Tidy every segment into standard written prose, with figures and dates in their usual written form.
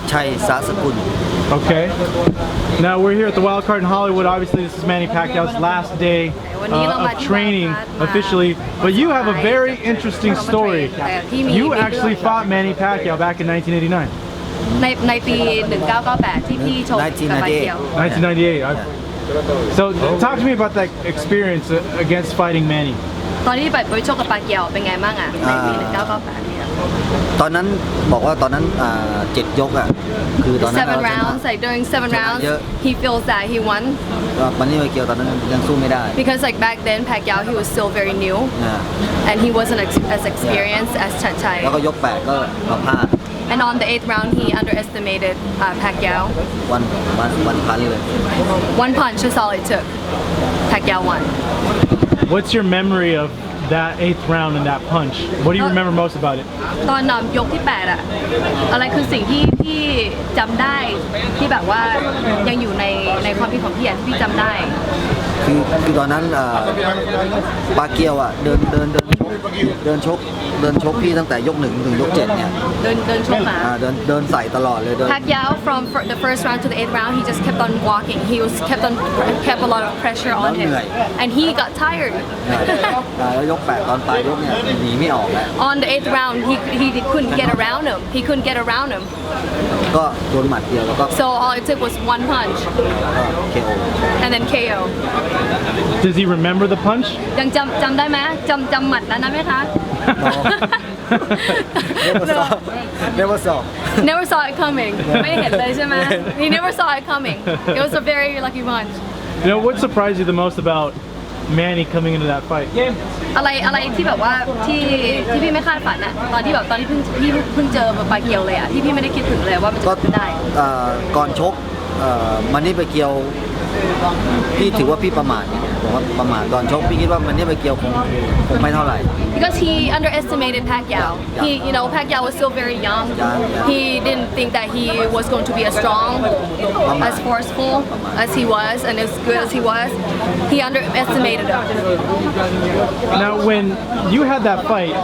Chartchai Sasakul. Okay. Now we're here at the Wild Card in Hollywood. Obviously, this is Manny Pacquiao's last day of training officially. But you have a very interesting story. You actually fought Manny Pacquiao back in 1989. ในปี 1998 ที่พี่ชกกับปาเกียว 1998. So talk to me about that experience against fighting Manny. ตอนที่ไปชกกับปาเกียวเป็นไงบ้างอ่ะในปี 1998 เนี่ย ตอนนั้นบอกว่าตอนนั้น7 ยกอ่ะคือตอนนั้น 7 rounds like during 7 rounds he feels that he won มันนี่ไปเกี่ยวตอนนั้นยังสู้ไม่ได้ because like back then Pacquiao he was still very new and he wasn't as experienced as Chartchai แล้วก็ยก8ก็มาพลาด and on the 8th round he underestimated Pacquiao one punch เลย one punch is all it took Pacquiao won What's your memory of that 8th round and that punch? What do you remember most about it? ตอนยกที่8อะอะไรคือสิ่งที่พี่จำได้ที่แบบว่ายังอยู่ในความคิดของพี่ที่พี่จำได้คือตอนนั้นปาเกียวอ่ะเดินชกพี่ตั้งแต่ยก1ถึงยก7เนี่ยเดินชกมาเดินใส่ตลอดเลยPacquiao from the first round to the 8th round he just kept on walking he was kept a lot of pressure on him and he got tired แล้วยก8ตอนปลายยกเนี่ยหนีไม่ออกแล้ว on the 8th round he couldn't get around him ก็โดนหมัดเดียวแล้วก็ so all it took was one punch KO and then KO Does he remember the punch? ยังจำได้ไหมจำหมัดนั้นไหมคะ Never saw it coming ไม่เห็นเลยใช่ไหม He never saw it coming It was a very lucky punch You know what surprised you the most about Manny coming into that fight? อะไรที่แบบว่าที่พี่ไม่คาดฝันอะตอนที่พี่เพิ่งเจอปาเกียวเลยอะที่พี่ไม่ได้คิดถึงเลยว่ามันจะเกิดได้ก่อนชกมันนี่ไปเกียวพี่ถือว่าพี่ประมาทผมว่าประมาทก่อนชกพี่คิดว่ามันนี่ไปเกียวคงไม่เท่าไหร่ because he underestimated Pacquiao Pacquiao was still very young he didn't think that he was going to be as strong as forceful as he was and as good as he was he underestimated him now when you had that fight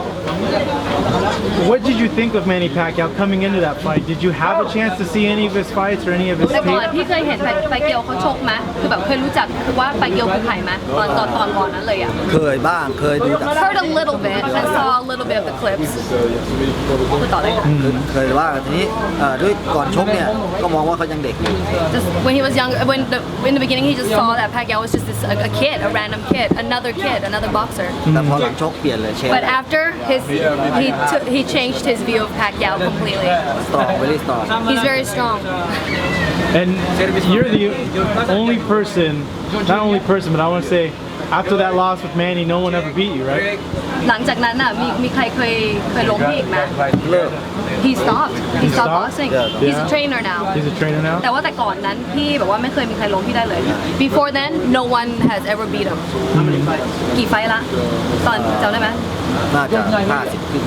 what did you think of Manny Pacquiao coming into that fight did you have a chance to see any of his fights or any of his แต่ก่อนพี่เคยเห็นปาเกียวเขาชกไหมคือแบบเคยรู้จักคือว่าปาเกียวคือใครไหมตอนก่อนนั้นเลยอะเคยบ้างเคยดู heard a little bit and saw a little bit of the clips คือต่อเลยค่ะเคยว่าทีนี้ด้วยก่อนชกเนี่ยก็มองว่าเขายังเด็กอยู่ just when he was young in the beginning he just saw that Pacquiao was just a kid a random kid another boxer แต่พอหลังชกเปลี่ยนเลยbut after he changed his view of Pacquiao completely strong very strong he's very strong and you're the only person not only person but I want to say after that loss with Manny no one ever beat you right หลังจากนั้นน่ะมีใครเคยล้มพี่อีกไหม he stopped boxing he's a trainer now แต่ว่าแต่ก่อนนั้นพี่แบบว่าไม่เคยมีใครล้มพี่ได้เลย before then no one has ever beat him กี่ไฟท์ละตอนจำได้ไหมน่าจะ50ขึ้น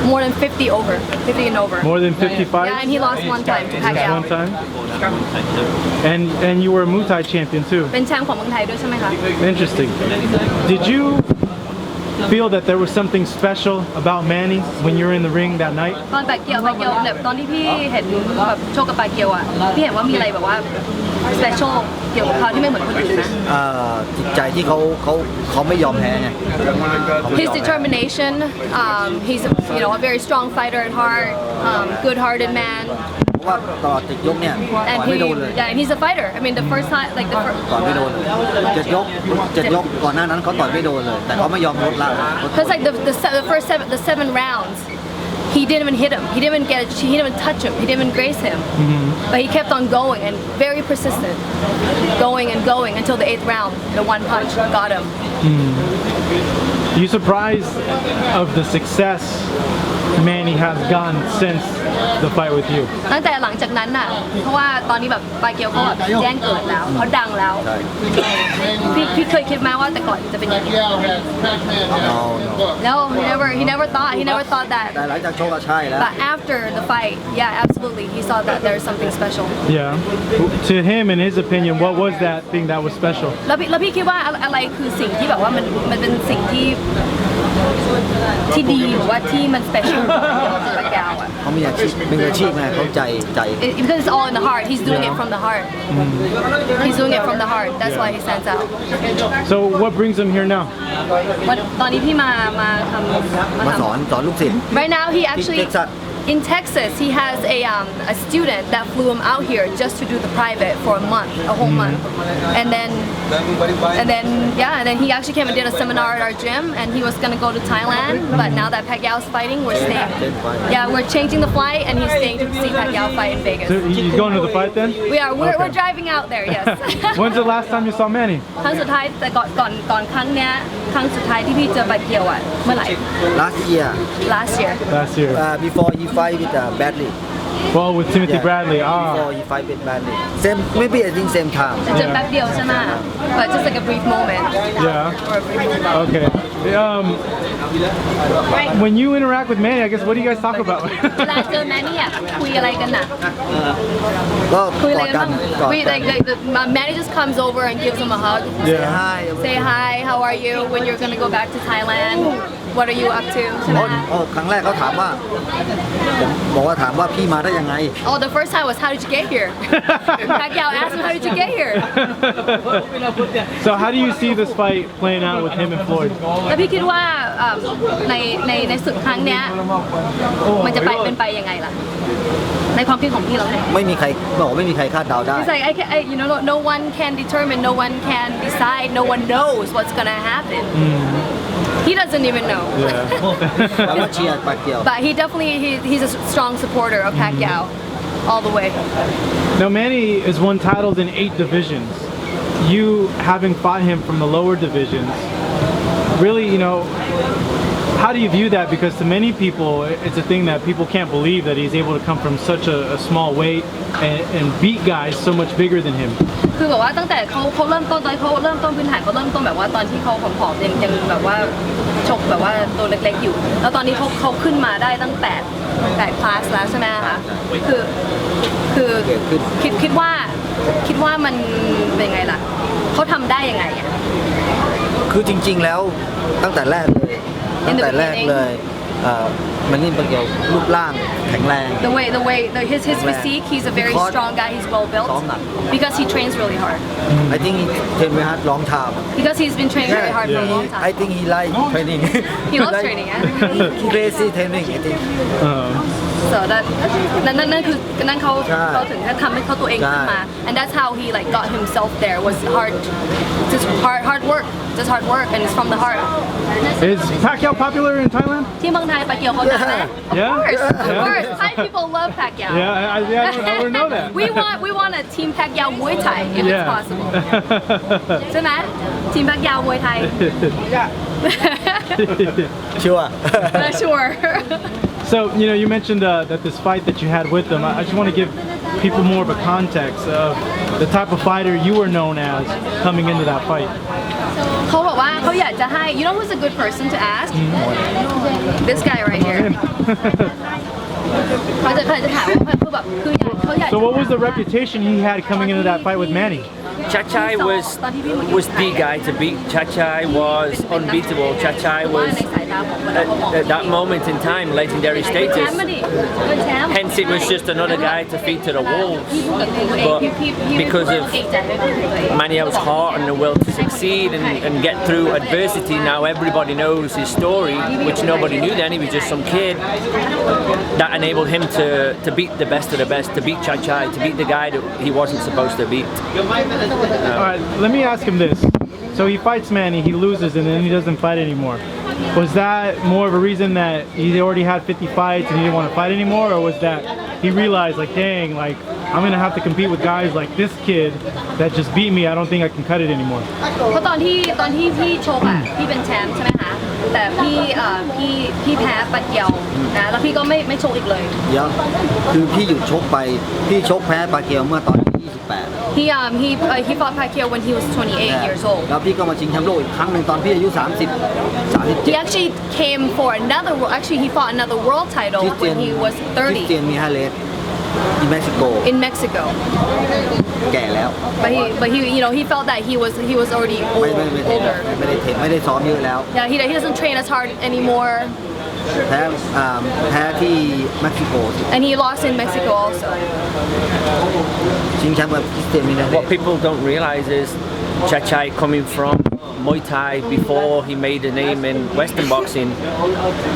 more than 50 over 50 and over more than 55 yeah and he lost one time to Pacquiao one time and you were a Muay Thai champion too เป็นแชมป์ของเมืองไทยด้วยใช่ไหมคะ interesting did you feel that there was something special about Manny when you were in the ring that night ตอนปาเกียวแบบตอนที่พี่เห็นแบบโชคกับปาเกียวอ่ะพี่เห็นว่ามีอะไรแบบว่า special เกี่ยวกับเขาที่ไม่เหมือนคนอื่นนะจิตใจที่เขาไม่ยอมแพ้ไง his determination he's a very strong fighter at heart good-hearted man เพราะว่าตลอด7 ยกเนี่ยต่อยไม่โดนเลย yeah and he's a fighter I mean the first time like the first ต่อยไม่โดน7 ยกก่อนหน้านั้นเขาต่อยไม่โดนเลยแต่เขาไม่ยอมลดละ because like the first 7 rounds he didn't even hit him he didn't even touch him he didn't even graze him but he kept on going and very persistent going until the 8th round the one punch got him you surprised of the success Manny has gotten since the fight with you ตั้งแต่หลังจากนั้นน่ะเพราะว่าตอนนี้แบบปาเกียวเขาแบบแจ้งเกิดแล้วเขาดังแล้วพี่เคยคิดไหมว่าแต่ก่อนจะเป็นยังไง No he never thought that แต่หลังจากชกก็ใช่แล้ว but after the fight yeah absolutely he saw that there was something special yeah to him in his opinion what was that thing that was special แล้วพี่คิดว่าอะไรคือสิ่งที่แบบว่ามันเป็นสิ่งที่ ที่ดีหรือว่าที่มัน special ของปากแก้วอ่ะ เขามีอาชีพเป็นอาชีพไงเขาใจ because it's all in the heart he's doing it from the heart he's doing it from the heart that's why he stands out So what brings him here now? ตอนนี้พี่มาทำ มาสอนลูกศิษย์ right now he actually in Texas, he has a student that flew him out here just to do the private for a month, a whole month, and then he actually came and did a seminar at our gym, and he was gonna go to Thailand, but now that Pacquiao's fighting, we're staying. Yeah, we're changing the flight, and he's staying to see Pacquiao fight in Vegas. So he's going to the fight then? We are. We're driving out there. Yes. When's the last time you saw Manny? ครั้งสุดท้ายแต่ก่อนครั้งสุดท้ายที่พี่เจอปาเกียวอ่ะเมื่อไหร่ last year last year before he fight with Bradley Well, with Timothy Bradley. before he fight with Bradley maybe I think same time จะเจอแป๊บเดียวใช่ไหม but just like a brief moment Yeah. or a brief moment Okay. When you interact with Manny, I guess what do you guys talk about? เวลาเจอแมนนี่อ่ะคุยอะไรกันน่ะ ก็ คุย ก อะไร อด กั กัน น บ้าง กอด We กัน like Manny just comes over and gives him a hug Yeah. say hi how are you when you're gonna go back to Thailand what are you up to ใช่ไหม ครั้งแรกเขาถามว่าผมบอกว่าถามว่าพี่มาได้ยังไง Oh the first time was how did you get here Pacquiao asked him how did you get here So how do you see this fight playing out with him and Floyd? แล้วพี่คิดว่าในศึกครั้งเนี้ยมันจะเป็นไปยังไงล่ะในความคิดของพี่เราเนี่ย ไม่มีใครบอกว่าไม่มีใครคาดเดาได้ It's like you know no one can determine no one can decide no one knows what's gonna happen He doesn't even know Yeah. แต่ว่าเชียร์ปากเกียว but he's a strong supporter of Pacquiao all the way Now Manny is won titles in 8 divisions. You having fought him from the lower divisions, really, how do you view that? Because to many people, it's a thing that people can't believe that he's able to come from such a small weight and beat guys so much bigger than him. คือแบบว่าตั้งแต่เขาเริ่มต้นพื้นฐานเขาเริ่มต้นแบบว่าตอนที่เขาผอมๆยังแบบว่าชกแบบว่าตัวเล็กๆอยู่แล้วตอนนี้เขาขึ้นมาได้ตั้ง8คลาสแล้วใช่ไหมคะคือคิดว่ามันเป็นไงล่ะเขาทำได้ยังไงอ่ะ คือจริงๆแล้วตั้งแต่แรกเลยมันนี่ปากเกียวรูปร่างแข็งแรง his physique he's a very strong guy he's well built because he trains really hard I think he train very hard long time because he's been training very hard for a long time I think he like training he loves training crazy training I think so นั่นคือเขาถึงทำให้เขาตัวเองขึ้นมา and that's how he like got himself there was hard work just hard work and it's from the heart Is Pacquiao popular in Thailand? ที่เมืองไทยปาเกียวเขาดังไหม Yeah. Of course Thai people love Pacquiao Yeah, I would know that. we want a team Pacquiao Muay Thai if it's possible ใช่ไหมทีม Pacquiao Muay Thai Sure Sure So, you mentioned that this fight that you had with them. I just want to give people more of a context of the type of fighter you were known as coming into that fight. เขาบอกว่าเขาอยากจะให้ you know who's a good person to ask this guy right here เขาจะถามว่าคือแบบเขาอยาก So what was the reputation he had coming into that fight with Manny? Chartchai was the guy to beat. Chartchai was unbeatable. Chartchai was at that moment in time legendary status. Hence it was just another guy to feed to the wolves. But because of Pacquiao's heart and the will to succeed and get through adversity, now everybody knows his story, which nobody knew then. He was just some kid. That enabled him to beat the best of the best, to beat Chartchai, to beat the guy that he wasn't supposed to beat. All right, let me ask him this. So he fights Manny, he loses, and then he doesn't fight anymore. Was that more of a reason that he already had 50 fights and he didn't want to fight anymore, or was that he realized, like, dang, like, I'm gonna have to compete with guys like this kid that just beat me. I don't think I can cut it anymore. เพราะตอนที่พี่ชกอ่ะพี่เป็นแชมป์ใช่ไหมคะแต่พี่แพ้ปาเกียวนะแล้วพี่ก็ไม่ชกอีกเลย เดี๋ยวคือพี่หยุดชกไปพี่ชกแพ้ปากเกียวเมื่อตอน28 he fought Pacquiao when he was 28 years old แล้วพี่ก็มาชิงแชมป์โลกอีกครั้งหนึ่งตอนพี่อายุHe actually came for he fought another world title when he was 30 Christian Mihalet in Mexico in Mexico แก่แล้ว but he you know he felt that he was already ไม่ older ไม่ได้ซ้อมเยอะแล้ว yeah he doesn't train as hard anymore แพ้ที่เม็กซิโก and he lost in Mexico also ชิงแชมป์กับคริสเตียนมินาเด What people don't realize is Chartchai coming from Muay Thai before he made a name in Western boxing,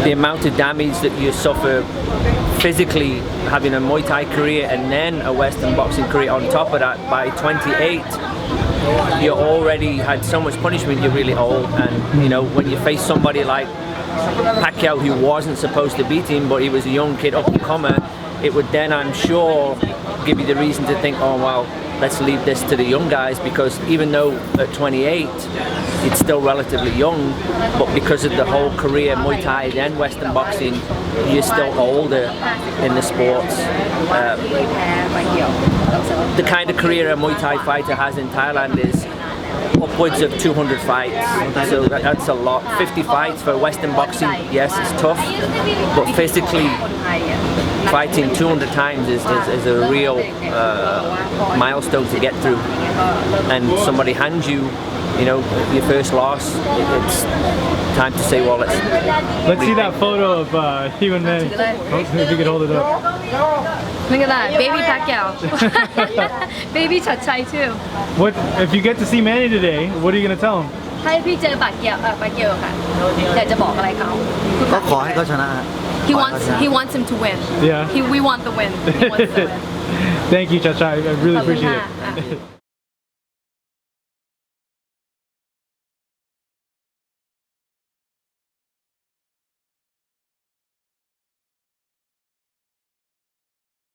the amount of damage that you suffer physically having a Muay Thai career and then a Western boxing career on top of that. By 28, you already had so much punishment. You're really old, and you know when you face somebody like Pacquiao, who wasn't supposed to beat him, but he was a young kid up and comer, it would then, I'm sure, give you the reason to think, oh well, let's leave this to the young guys, because even though at 28 it's still relatively young, but because of the whole career Muay Thai then Western boxing, you're still older in the sports. The kind of career a Muay Thai fighter has in Thailand is upwards of 200 fights, so that's a lot. 50 fights for Western boxing, yes, it's tough, but physically fighting 200 times is a real milestone to get through. And somebody hands you, you know, your first loss, it's time to say, well, let's see that photo of you and Manny. If you could hold it up. Look at that, baby Pacquiao. Baby Chartchai too. What if you get to see Manny today? What are you gonna tell him? ถ้าพี่เจอปากเกียวค่ะอยากจะบอกอะไรเขา ก็ขอให้เขาชนะ he wants him to win Yeah. we want the win. He wants to win. Thank you, Chartchai. I really appreciate it.